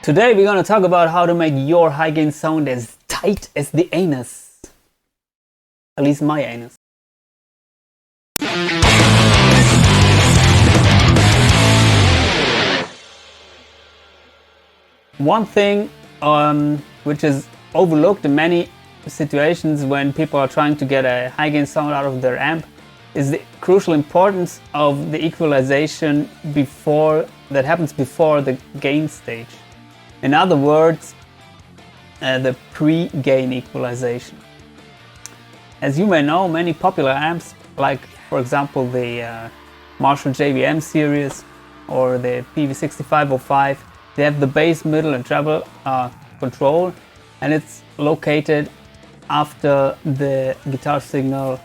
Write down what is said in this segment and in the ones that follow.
Today we're gonna talk about how to make your high gain sound as tight as the anus. At least my anus. One thing which is overlooked in many situations when people are trying to get a high gain sound out of their amp is the crucial importance of the equalization that happens before the gain stage. In other words, the pre-gain equalization. As you may know, many popular amps, like for example the Marshall JVM series or the PV6505, they have the bass, middle and treble control, and it's located after the guitar signal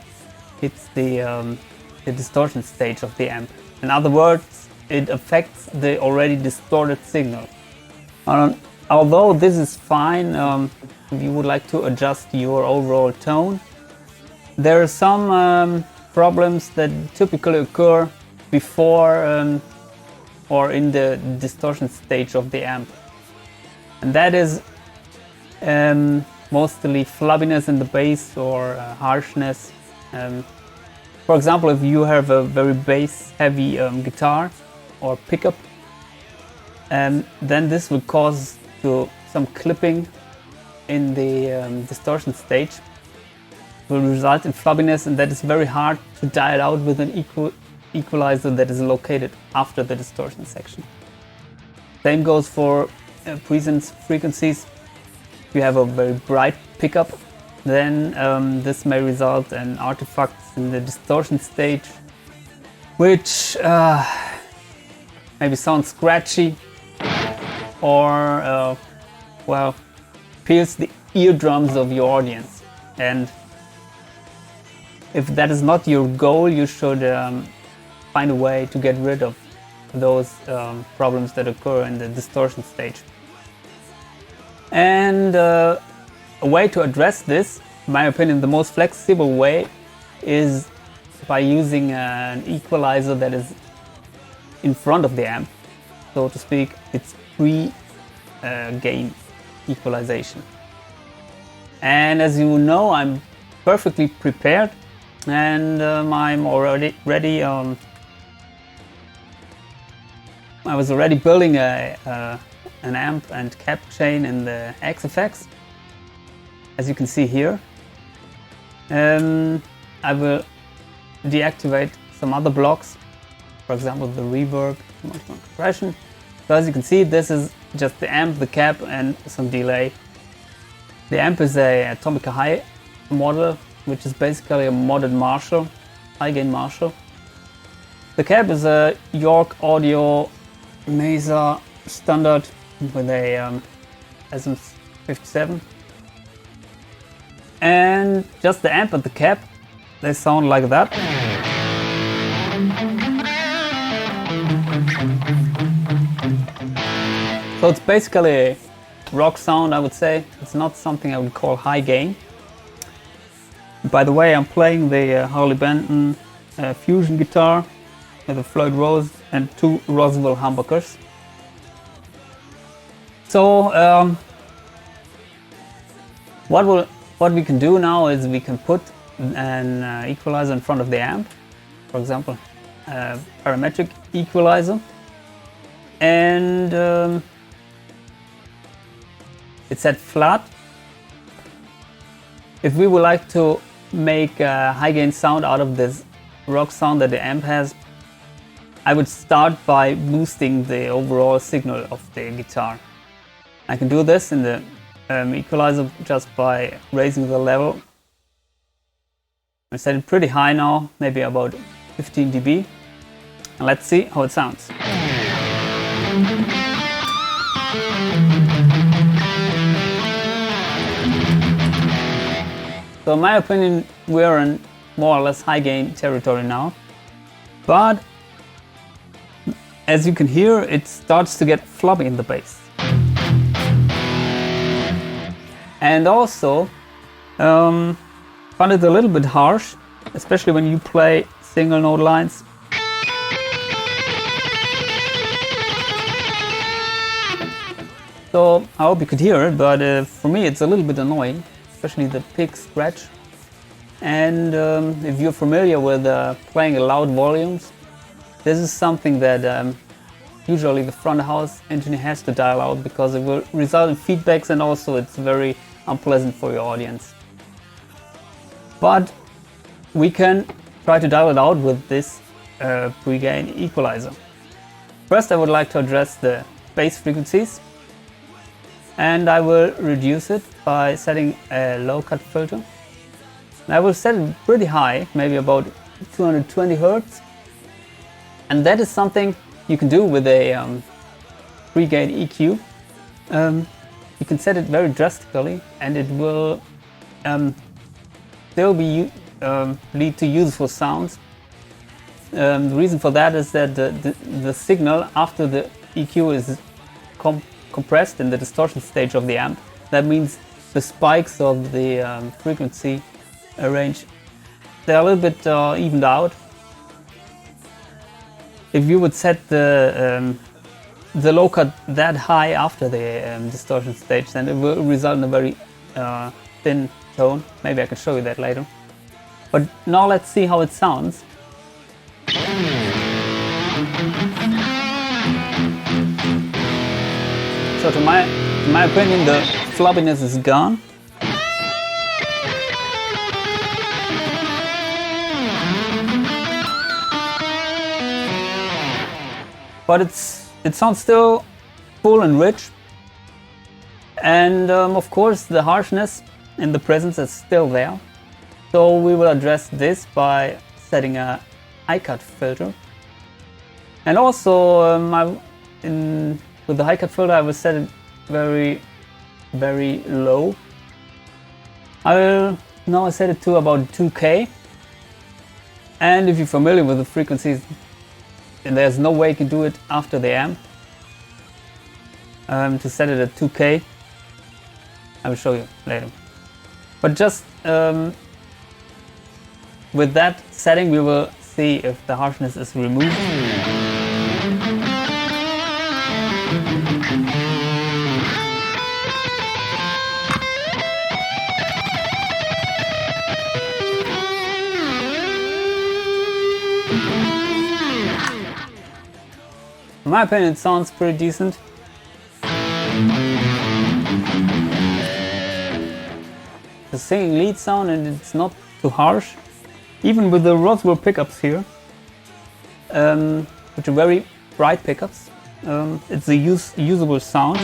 hits the distortion stage of the amp. In other words, it affects the already distorted signal. Although this is fine, if you would like to adjust your overall tone, there are some problems that typically occur before or in the distortion stage of the amp. And that is mostly flubbiness in the bass or harshness. For example, if you have a very bass heavy guitar or pickup, then this will cause some clipping in the distortion stage. It will result in flubbiness, and that is very hard to dial out with an equalizer that is located after the distortion section. Same goes for presence frequencies. If you have a very bright pickup, then this may result in artifacts in the distortion stage, which maybe sound scratchy or well, pierce the eardrums of your audience. And if that is not your goal, you should find a way to get rid of those problems that occur in the distortion stage. And a way to address this, in my opinion, the most flexible way is by using an equalizer that is in front of the amp, so to speak. It's pre-gain equalization. And as you know, I'm perfectly prepared, and I'm already ready. I was already building an amp and cap chain in the XFX, as you can see here. I will deactivate some other blocks, for example the reverb, compression. So as you can see, this is just the amp, the cap and some delay. The amp is a Atomica High model, which is basically a modded Marshall, high gain Marshall. The cap is a York Audio Mesa standard with a SM57. And just the amp and the cap, they sound like that. So it's basically a rock sound, I would say. It's not something I would call high gain. By the way, I'm playing the Harley Benton fusion guitar with a Floyd Rose and two Roswell humbuckers. So what we can do now is we can put an equalizer in front of the amp, for example, a parametric equalizer, and it's set flat. If we would like to make a high gain sound out of this rock sound that the amp has, I would start by boosting the overall signal of the guitar. I can do this in the equalizer just by raising the level. I set it pretty high now, maybe about 15 dB. And let's see how it sounds. So in my opinion, we're in more or less high gain territory now. But as you can hear, it starts to get floppy in the bass. And also, found it a little bit harsh, especially when you play single note lines. So I hope you could hear it, but for me it's a little bit annoying, especially the pick scratch. And if you're familiar with playing at loud volumes, this is something that usually the front of house engineer has to dial out, because it will result in feedbacks, and also it's very unpleasant for your audience. But we can try to dial it out with this pre-gain equalizer. First I would like to address the bass frequencies, and I will reduce it by setting a low cut filter. And I will set it pretty high, maybe about 220 Hz, and that is something you can do with a pre-gain EQ. You can set it very drastically, and it will still be lead to useful sounds. The reason for that is that the signal after the EQ is compressed in the distortion stage of the amp. That means the spikes of the frequency range, they're a little bit evened out. If you would set the low cut that high after the distortion stage, then it will result in a very thin tone. Maybe I can show you that later. But now let's see how it sounds. So to my opinion, the floppiness is gone. But it sounds still full and rich, and of course the harshness in the presence is still there. So we will address this by setting a high cut filter, and also with the high cut filter I will set it very low. Now I set it to about 2K, and if you're familiar with the frequencies, and there's no way you can do it after the amp. To set it at 2K, I will show you later. But just with that setting, we will see if the harshness is removed. In my opinion, it sounds pretty decent. The singing lead sound, and it's not too harsh. Even with the Roswell pickups here, which are very bright pickups, it's a usable sound.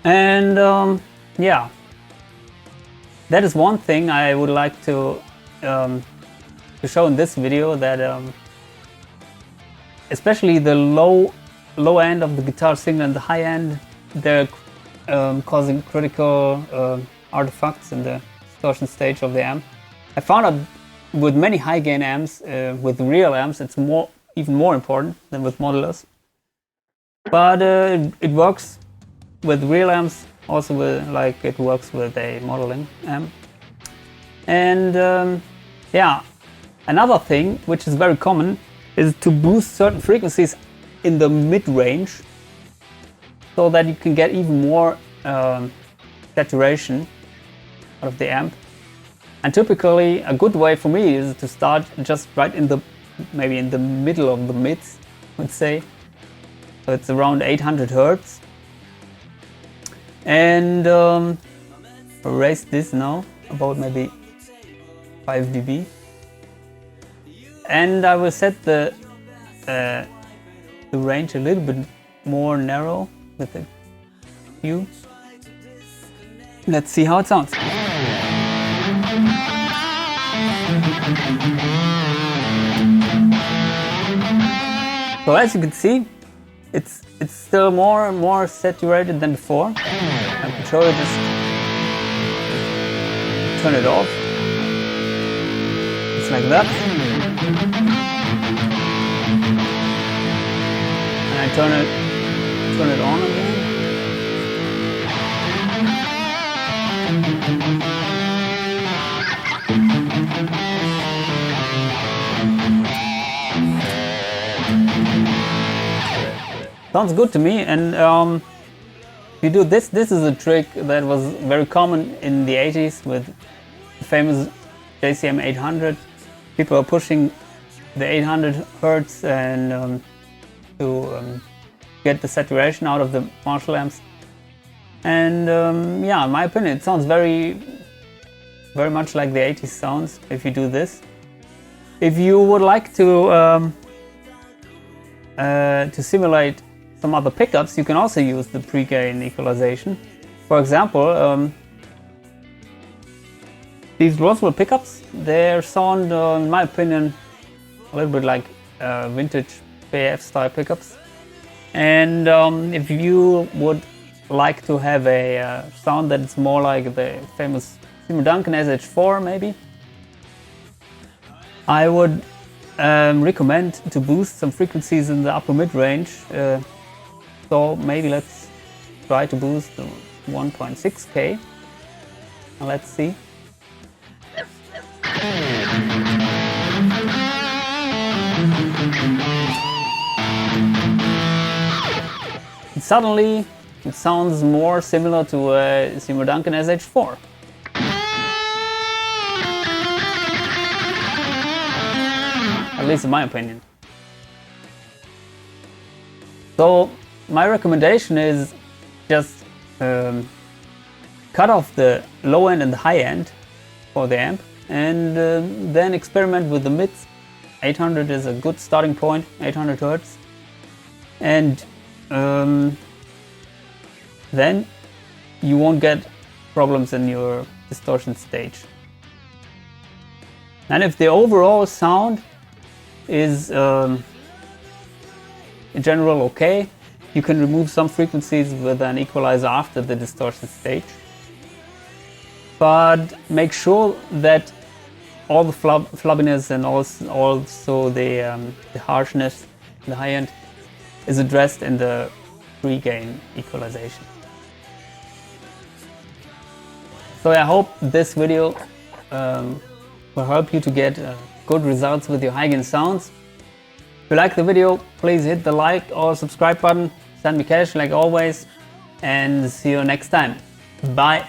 And yeah. That is one thing I would like to show in this video, that especially the low end of the guitar signal and the high end, they're causing critical artifacts in the distortion stage of the amp. I found out with many high gain amps, with real amps, it's even more important than with modelers. But it works with real amps also like it works with a modeling amp. And yeah, another thing which is very common is to boost certain frequencies in the mid-range, so that you can get even more saturation out of the amp. And typically a good way for me is to start just right in the, maybe in the middle of the mids, let's say. So it's around 800 Hertz. And raise this now about maybe 5 dB, and I will set the range a little bit more narrow with the Q. Let's see how it sounds. So as you can see, it's still more saturated than before. I can show you, just turn it off. It's like that. And I turn it on again. Sounds good to me. And if you do this is a trick that was very common in the 80s with the famous JCM 800. People are pushing the 800 hertz and to get the saturation out of the Marshall amps. And yeah, in my opinion, it sounds very much like the 80s sounds if you do this. If you would like to simulate some other pickups, you can also use the pre-gain equalization. For example, these Roswell pickups, they sound, in my opinion, a little bit like vintage PAF style pickups. And if you would like to have a sound that's more like the famous Seymour Duncan SH4 maybe, I would recommend to boost some frequencies in the upper mid-range. So maybe let's try to boost to 1.6K. Let's see. Suddenly it sounds more similar to a Seymour Duncan SH4. At least in my opinion. So my recommendation is just cut off the low end and the high end for the amp, and then experiment with the mids. 800 is a good starting point, 800 Hz. And then you won't get problems in your distortion stage. And if the overall sound is in general okay, you can remove some frequencies with an equalizer after the distortion stage. But make sure that all the flubbiness and also the harshness, the high end, is addressed in the pre-gain equalization. So I hope this video will help you to get good results with your high gain sounds. If you like the video, please hit the like or subscribe button, send me cash like always, and see you next time. Bye.